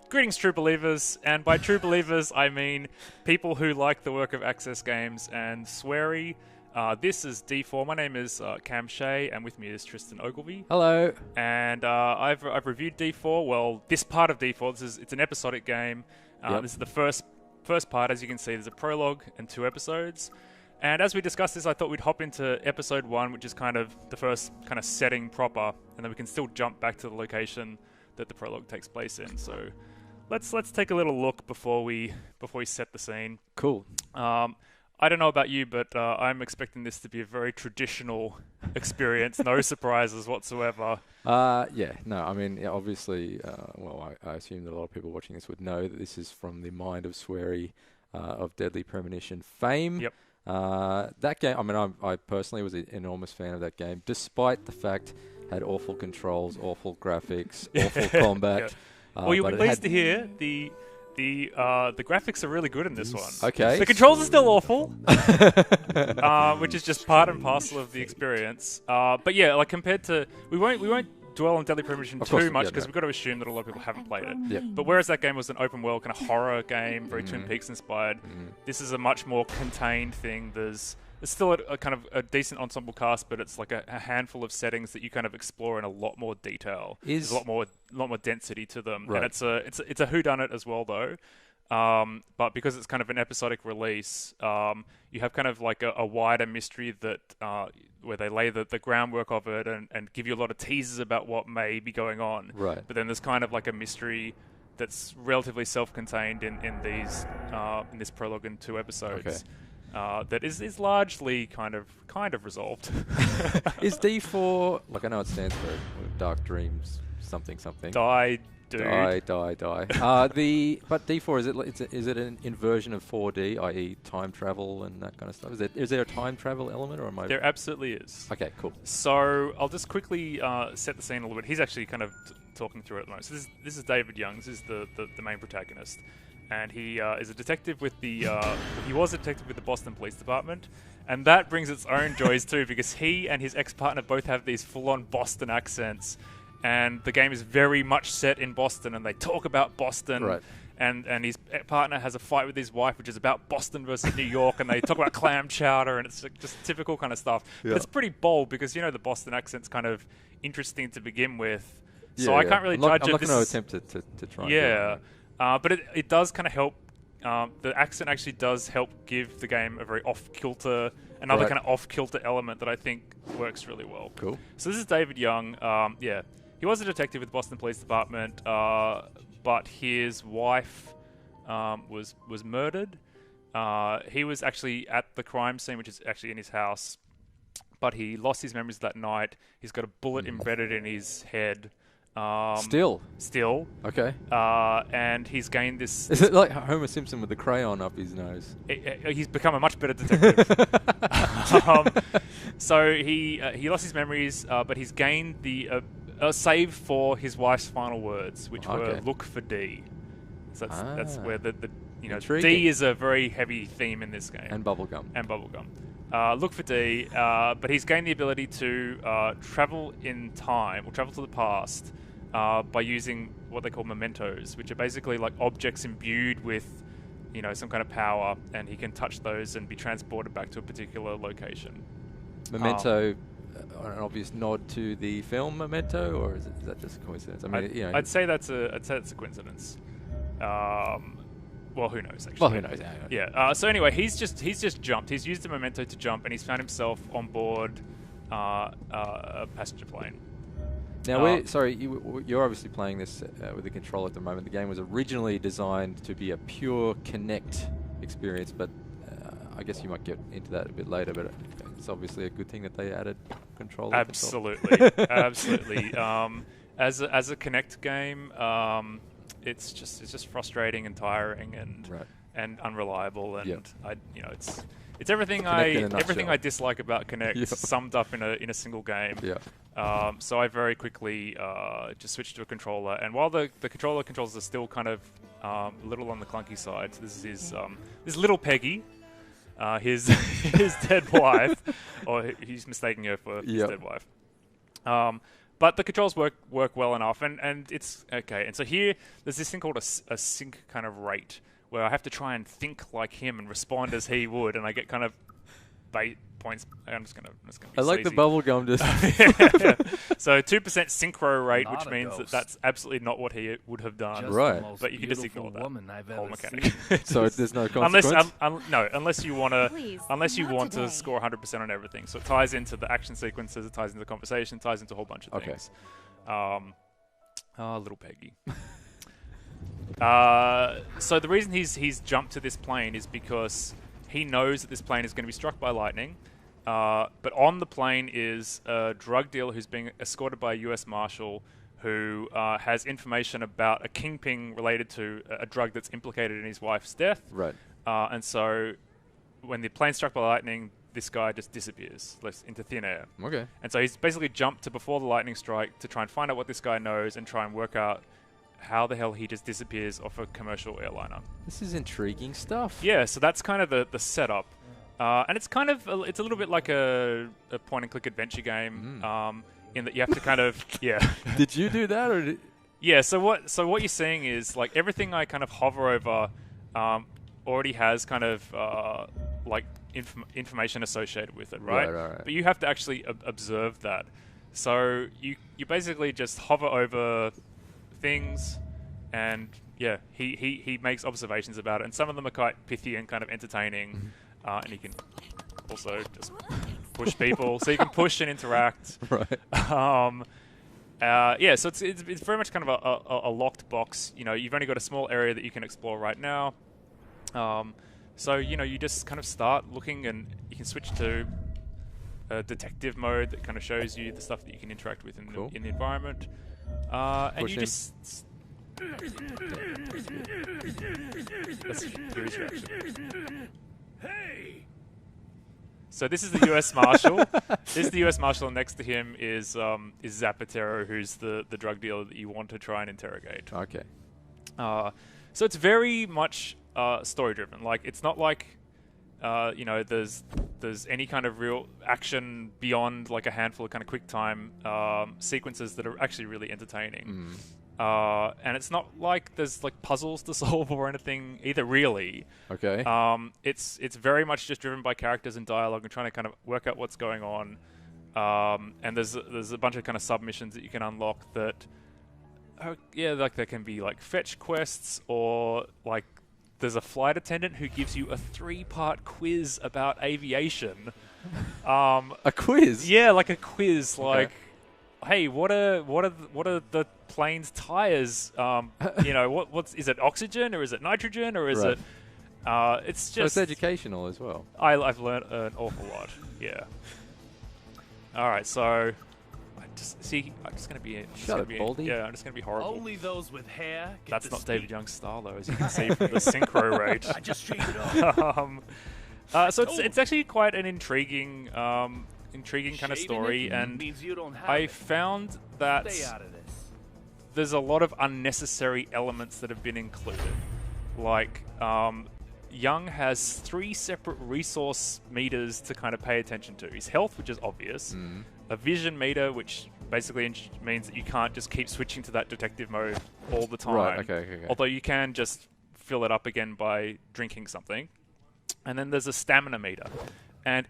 Greetings, true believers, and by true believers, I mean people who like the work of Access Games and sweary. This is D4. My name is Cam Shea, and with me is Tristan Ogilvie. Hello. And I've reviewed D4. Well, this part of D4. It's an episodic game. Yep. This is the first part. As you can see, there's a prologue and 2 episodes. And as we discussed this, I thought we'd hop into episode 1, which is kind of the first kind of setting proper, and then we can still jump back to the location that the prologue takes place in. So let's take a little look before we set the scene. Cool. I don't know about you, but I'm expecting this to be a very traditional experience. No surprises whatsoever. Yeah, no, I mean, yeah, obviously, I assume that a lot of people watching this would know that this is from the mind of Sweary of Deadly Premonition fame. Yep. That game, I mean, I personally was an enormous fan of that game, despite the fact had awful controls, awful graphics, awful combat. Yeah. Well, you'll be pleased to hear the graphics are really good in this one. Okay. The controls are still awful, which is just part and parcel of the experience. But yeah, like compared to we won't dwell on Deadly Premonition too much because we've got to assume that a lot of people haven't played it. Yep. But whereas that game was an open world kind of horror game, very Twin Peaks inspired, this is a much more contained thing. There's still a kind of a decent ensemble cast, but it's like a handful of settings that you kind of explore in a lot more detail. There's a lot more density to them, right. and it's a whodunit as well though. But because it's kind of an episodic release, you have kind of like a wider mystery that where they lay the groundwork of it and give you a lot of teasers about what may be going on. Right. But then there's kind of like a mystery that's relatively self-contained in this prologue and 2 episodes. Okay. That is largely kind of resolved. Is D4, like I know it stands for Dark Dreams something. Die, dude. Die. But D4, is it an inversion of 4D, i.e. time travel and that kind of stuff? Is there a time travel element, or am I? There absolutely is. Okay, cool. So I'll just quickly set the scene a little bit. He's actually kind of talking through it at the moment. So this is David Young. This is the main protagonist. And he is a detective with he was a detective with the Boston Police Department, and that brings its own joys too, because he and his ex-partner both have these full-on Boston accents, and the game is very much set in Boston, and they talk about Boston, right. and his partner has a fight with his wife, which is about Boston versus New York, and they talk about clam chowder, and it's just typical kind of stuff. Yeah. But it's pretty bold, because the Boston accent's kind of interesting to begin with, so Yeah, I can't really judge I'm if not this going to is... attempt to try. Yeah. But it does kind of help. The accent actually does help give the game a very off-kilter, another Right. kind of off-kilter element that I think works really well. Cool. So this is David Young. Yeah, he was a detective with the Boston Police Department, but his wife was murdered. He was actually at the crime scene, which is actually in his house, but he lost his memories that night. He's got a bullet embedded in his head. Still. Okay. And he's gained this... Is it like Homer Simpson with the crayon up his nose? He's become a much better detective. So he lost his memories, but he's gained a save for his wife's final words, which were "look for D." So that's where the Intriguing. D is a very heavy theme in this game. And bubblegum. Look for D, but he's gained the ability to travel in time, or travel to the past, by using what they call mementos, which are basically like objects imbued with, some kind of power, and he can touch those and be transported back to a particular location. Memento, an obvious nod to the film Memento, or is that just a coincidence? I mean, I'd say that's a coincidence. Well, who knows, actually. Well, who knows? Yeah. So anyway, he's just jumped. He's used a memento to jump, and he's found himself on board a passenger plane. Now, you're obviously playing this with a controller at the moment. The game was originally designed to be a pure Kinect experience, but I guess you might get into that a bit later. But it's obviously a good thing that they added controller. Absolutely, absolutely. As a Kinect game. It's just frustrating and tiring and unreliable, and it's everything I dislike about Kinect summed up in a single game. Yeah. So I very quickly just switched to a controller, and while the controller controls are still kind of a little on the clunky side, so this is this little Peggy, his dead wife, or he's mistaking her for his dead wife. But the controls work well enough, and it's okay. And so here, there's this thing called a sync kind of rate, where I have to try and think like him and respond as he would, and I get kind of bait points. I'm just gonna be I like sleazy. the bubble gum just. Yeah. So 2% synchro rate, Not which a means ghost. that's absolutely not what he would have done. Just Right. the most But you can just beautiful ignore that woman I've whole ever mechanic. seen. So there's no consequence. Unless you want to, Please, unless you not want to today. score 100% on everything. So it ties into the action sequences, it ties into the conversation, ties into a whole bunch of Okay. things. Little Peggy. So the reason he's jumped to this plane is because he knows that this plane is going to be struck by lightning. But on the plane is a drug dealer who's being escorted by a U.S. Marshal who has information about a kingpin related to a drug that's implicated in his wife's death. Right. And so when the plane's struck by lightning, this guy just disappears into thin air. Okay. And so he's basically jumped to before the lightning strike to try and find out what this guy knows and try and work out how the hell he just disappears off a commercial airliner. This is intriguing stuff. Yeah, so that's kind of the setup. And it's kind of, it's a little bit like a point-and-click adventure game in that you have to kind of, yeah. Did you do that or? Yeah, so what you're seeing is like everything I kind of hover over already has kind of like information associated with it, right? Right. But you have to actually observe that. So you basically just hover over things, and yeah, he makes observations about it, and some of them are quite pithy and kind of entertaining, and you can also just push people, so you can push and interact. Right. Yeah, so it's very much kind of a locked box. You know, you've only got a small area that you can explore right now. So, you know, you just kind of start looking, and you can switch to detective mode that kind of shows you the stuff that you can interact with in, Cool. in the environment. And you him. just... Let's hear his reaction. Hey! So this is the U.S. Marshal. This is the U.S. Marshal, and next to him is Zapatero, who's the drug dealer that you want to try and interrogate. Okay. So it's very much story driven. Like, it's not like you know, there's any kind of real action beyond like a handful of kind of quick time sequences that are actually really entertaining. And it's not like there's like puzzles to solve or anything either, really. Okay. It's very much just driven by characters and dialogue and trying to kind of work out what's going on. And there's a bunch of kind of submissions that you can unlock that, yeah, like there can be like fetch quests, or like there's a flight attendant who gives you a 3-part quiz about aviation. A quiz? Yeah, like a quiz, Okay. like, hey, what are the plane's tires? You know, is it oxygen or is it nitrogen or is Right. it? It's So just it's educational as well. I've learned an awful lot. Yeah. All right, so I'm just gonna be. Shut it, Baldy. Yeah, I'm just gonna be horrible. Only those with hair get That's to not speak. David Young's style, though, as you can see from the synchro rate. I just straightened it up. So it's actually quite an intriguing kind of Shaving story, it and means you don't have I it. found that Stay out of this. there's a lot of unnecessary elements that have been included. Like, Young has 3 separate resource meters to kind of pay attention to. His health, which is obvious. A vision meter, which basically means that you can't just keep switching to that detective mode all the time. Right, okay. Although you can just fill it up again by drinking something. And then there's a stamina meter. And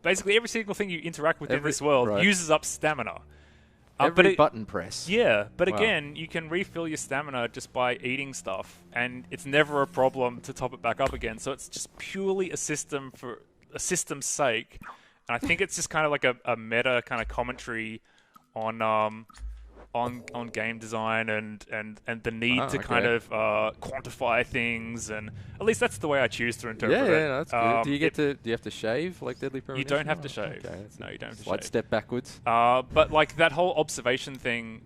basically every single thing you interact with in this world right. uses up stamina. Every button press. Yeah, but Wow. again, you can refill your stamina just by eating stuff, and it's never a problem to top it back up again. So it's just purely a system for a system's sake. And I think it's just kind of like a meta kind of commentary on game design and the need to kind of quantify things, and at least that's the way I choose to interpret it. Yeah, that's good. Do you have to shave like Deadly Premonition? You don't have to shave. Okay, No, you don't have to slight shave. step backwards. But like that whole observation thing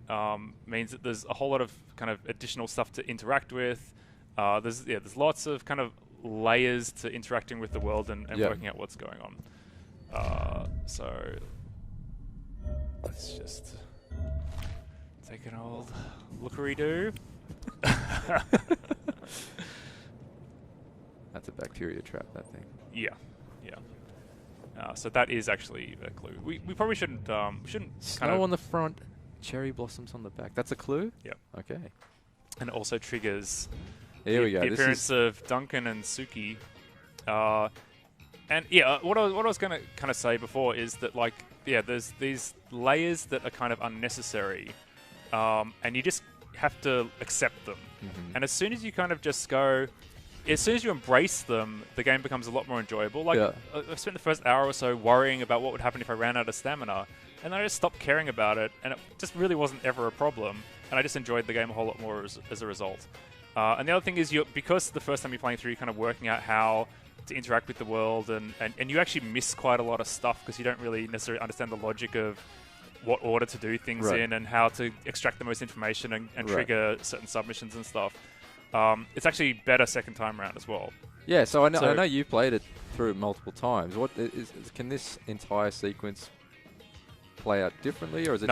means that there's a whole lot of kind of additional stuff to interact with. There's lots of kind of layers to interacting with the world and working out what's going on. So let's just take an old lookery-doo. That's a bacteria trap, that thing. Yeah. So that is actually a clue. We probably shouldn't Snow on the front, cherry blossoms on the back. That's a clue? Yep. Okay. And it also triggers Here we go. the This appearance is of Duncan and Suki. And yeah, what I was going to kind of say before is that, like, yeah, there's these layers that are kind of unnecessary, and you just have to accept them. And as soon as you kind of just go, as soon as you embrace them, the game becomes a lot more enjoyable. Like, I spent the first hour or so worrying about what would happen if I ran out of stamina, and then I just stopped caring about it, and it just really wasn't ever a problem, and I just enjoyed the game a whole lot more as a result. And the other thing is, because the first time you're playing through, you're kind of working out how to interact with the world, and you actually miss quite a lot of stuff because you don't really necessarily understand the logic of what order to do things in and how to extract the most information and trigger certain submissions and stuff. It's actually better second time around as well. Yeah, so I know you played it through multiple times. Can this entire sequence play out differently, or is it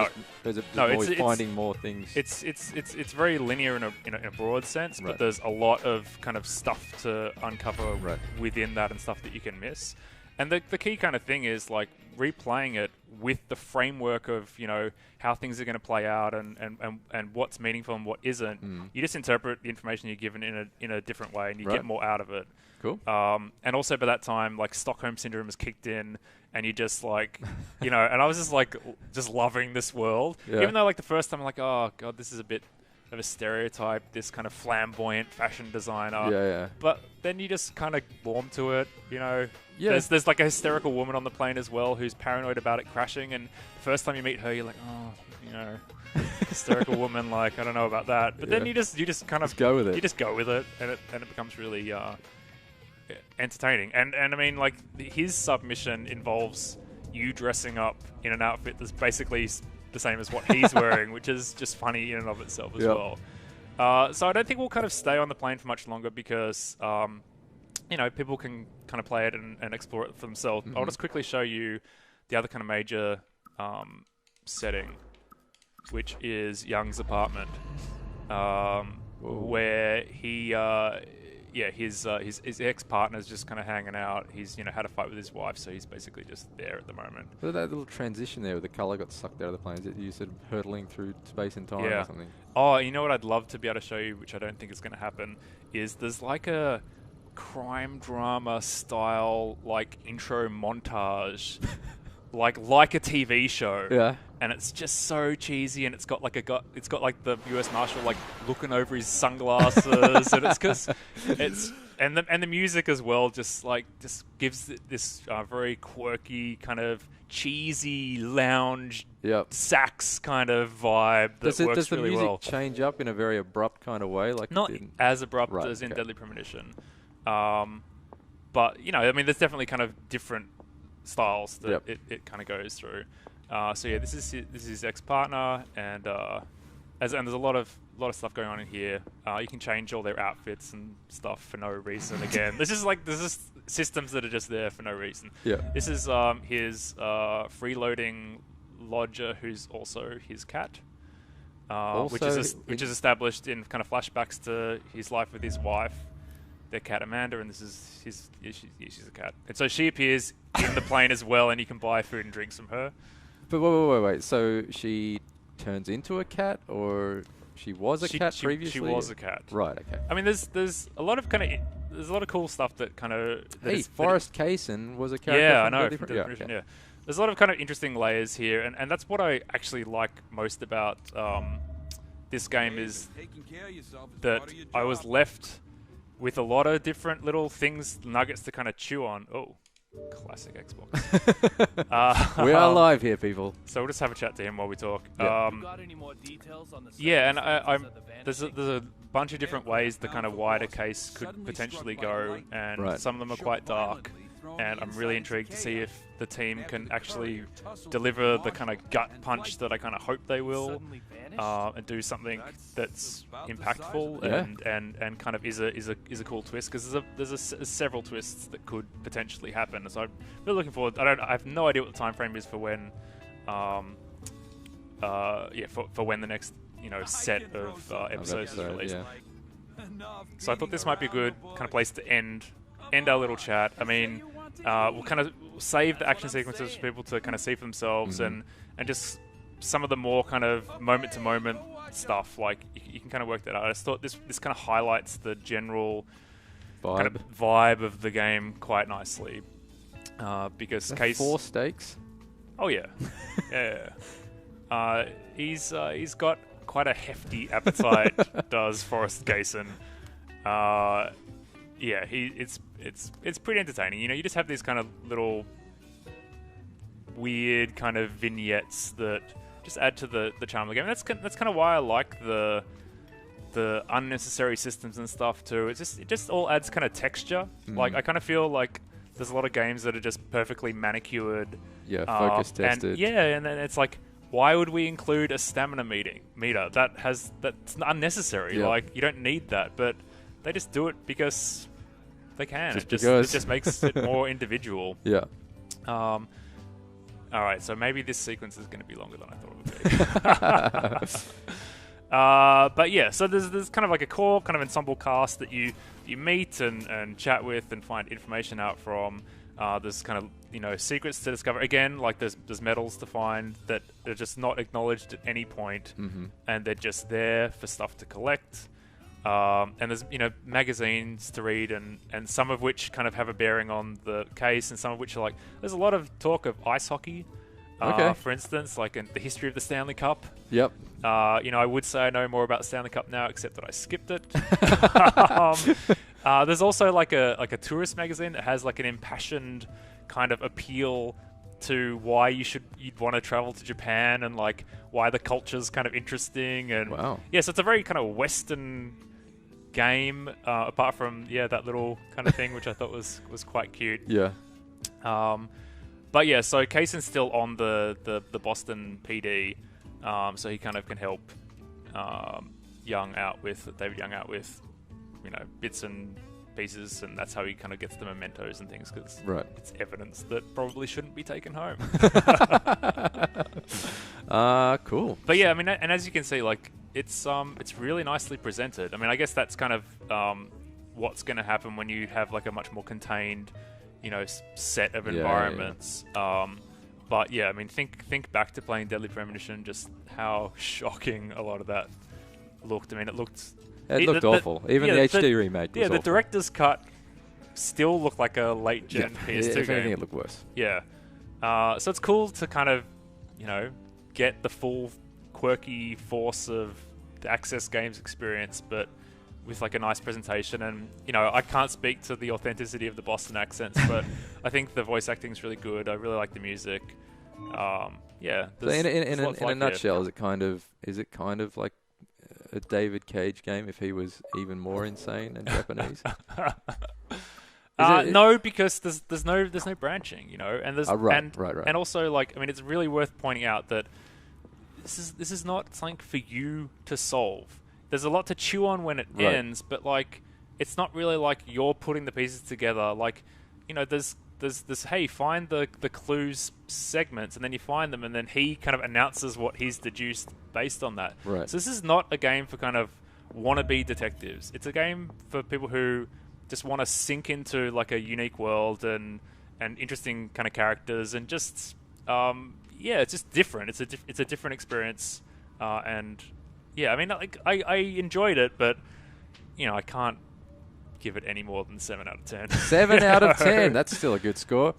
always finding more things? It's very linear in a broad sense, but there's a lot of kind of stuff to uncover within that and stuff that you can miss. And the key kind of thing is, like, replaying it with the framework of, you know, how things are going to play out and what's meaningful and what isn't. You just interpret the information you're given in a different way, and you get more out of it. Cool. And also by that time, like, Stockholm Syndrome has kicked in, and you just, like, you know, and I was just, like, just loving this world. Yeah. Even though, like, the first time I'm like, oh, God, this is a bit of a stereotype, this kind of flamboyant fashion designer. Yeah. But then you just kind of warm to it, you know. Yeah. There's like a hysterical woman on the plane as well who's paranoid about it crashing, and the first time you meet her, you're like, oh, you know, hysterical woman, like, I don't know about that. But then you just kind of go with it. You just go with it, and it becomes really entertaining. And I mean, like, his submission involves you dressing up in an outfit that's basically the same as what he's wearing, which is just funny in and of itself as well. So I don't think we'll kind of stay on the plane for much longer because, you know, people can kind of play it and explore it for themselves. I'll just quickly show you the other kind of major setting, which is Young's apartment, where he, his ex-partner's just kind of hanging out. He's, you know, had a fight with his wife, so he's basically just there at the moment. But that little transition there where the colour got sucked out of the plane, is it you sort of hurtling through space and time or something? Oh, you know what I'd love to be able to show you, which I don't think is going to happen, is there's like a crime drama style, like, intro montage, like a TV show. Yeah. And it's just so cheesy, and it's got like the U.S. Marshal, like, looking over his sunglasses, and the music as well just gives this very quirky kind of cheesy lounge sax kind of vibe that works really well. Does the music change up in a very abrupt kind of way? Like, not as abrupt as in Deadly Premonition, but, you know, I mean, there's definitely kind of different styles that it kind of goes through. So yeah, this is his ex-partner, and there's a lot of stuff going on in here. You can change all their outfits and stuff for no reason. Again, there's just systems that are just there for no reason. Yeah. This is his freeloading lodger, who's also his cat, which is established in kind of flashbacks to his life with his wife, their cat Amanda, and this is she's a cat, and so she appears in the plane as well, and you can buy food and drinks from her. But wait. So she turns into a cat, or she was a cat previously? She was a cat. Right. Okay. I mean, there's a lot of cool stuff that kind of. Hey, Forrest Kaysen was a character. Yeah, I know. Yeah. There's a lot of kind of interesting layers here, and that's what I actually like most about this game is that I was left with a lot of different little things, nuggets to kind of chew on. Oh. Classic Xbox. We are live here, people. So we'll just have a chat to him while we talk. Got any more details on the and there's a bunch of different ways the kind of wider case could potentially go, and some of them are quite dark. And I'm really intrigued to see if the team can actually deliver the kind of gut punch that I kind of hope they will, and do something that's impactful and kind of is a cool twist, because there's several twists that could potentially happen. So I'm really looking forward. I have no idea what the time frame is for when, for when the next set of episodes is released. So I thought this might be a good kind of place to end our little chat. I mean, We'll kind of save the action sequences for people to kind of see for themselves, and just some of the more kind of moment-to-moment stuff. Like you can kind of work that out. I just thought this kind of highlights the general kind of vibe of the game quite nicely. Because Case 4 stakes. Oh yeah, yeah. He's got quite a hefty appetite. Does Forrest Gayson? Yeah, it's pretty entertaining. You know, you just have these kind of little weird kind of vignettes that just add to the charm of the game. And that's kind of why I like the unnecessary systems and stuff too. It just all adds kind of texture. Like I kind of feel like there's a lot of games that are just perfectly manicured. Yeah, focus tested. And then it's like, why would we include a stamina meter? That's unnecessary. Yeah. Like you don't need that, but they just do it because they can. It because. just makes it more individual. Yeah. All right, so maybe this sequence is going to be longer than I thought it would be. But yeah, so there's kind of like a core kind of ensemble cast that you meet and chat with and find information out from. There's kind of secrets to discover. Again, like there's medals to find that are just not acknowledged at any point, and they're just there for stuff to collect. And there's magazines to read, and some of which kind of have a bearing on the case, and some of which are like there's a lot of talk of ice hockey. For instance, like in the history of the Stanley Cup. Yep. I would say I know more about Stanley Cup now, except that I skipped it. There's also like a tourist magazine that has like an impassioned kind of appeal to why you'd want to travel to Japan, and like why the culture's kind of interesting. And wow. Yeah, so it's a very kind of Western game, apart from that little kind of thing, which I thought was quite cute. Yeah. But yeah, so Kaysen's still on the Boston PD, so he kind of can help David Young out with bits and pieces, and that's how he kind of gets the mementos and things, because it's evidence that probably shouldn't be taken home. Cool. But yeah, I mean, and as you can see, like it's really nicely presented. I mean, I guess that's kind of what's going to happen when you have like a much more contained set of environments. But yeah, I mean, think back to playing Deadly Premonition, just how shocking a lot of that looked. I mean, it looked awful. Even the HD remake was awful. The director's cut still looked like a late-gen PS2 if game. anything, it looked worse. Yeah. So it's cool to kind of, get the full quirky force of the Access Games experience, but with like a nice presentation. And I can't speak to the authenticity of the Boston accents, but I think the voice acting is really good. I really like the music. Yeah. So in a nutshell, is it kind of like a David Cage game if he was even more insane and Japanese? No, because there's no branching, and there's right. And also, like, I mean, it's really worth pointing out that this is not something for you to solve. There's a lot to chew on when it ends, but like it's not really like you're putting the pieces together. Like, there's this, hey, find the clues segments, and then you find them, and then he kind of announces what he's deduced based on that. Right. So this is not a game for kind of wannabe detectives. It's a game for people who just want to sink into like a unique world and interesting kind of characters, and just it's just different. It's a different experience, and yeah, I mean, like I enjoyed it, but I can't give it any more than 7 out of 10. 7 out of 10. That's still a good score.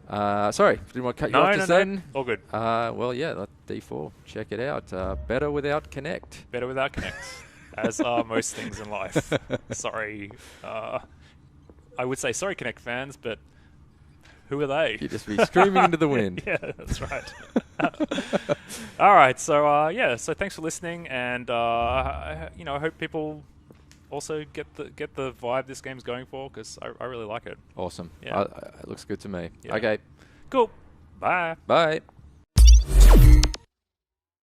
Sorry, didn't want to cut you off just then. All good. Well, yeah, D4. Check it out. Better without Kinect. Better without Kinect, as are most things in life. Sorry. I would say sorry, Kinect fans, but who are they? You'd just be screaming into the wind. Yeah, that's right. All right, so so thanks for listening, and I hope people also get the vibe this game's going for, because I really like it. Awesome. Yeah. It looks good to me. Yeah. Okay. Cool. Bye. Bye.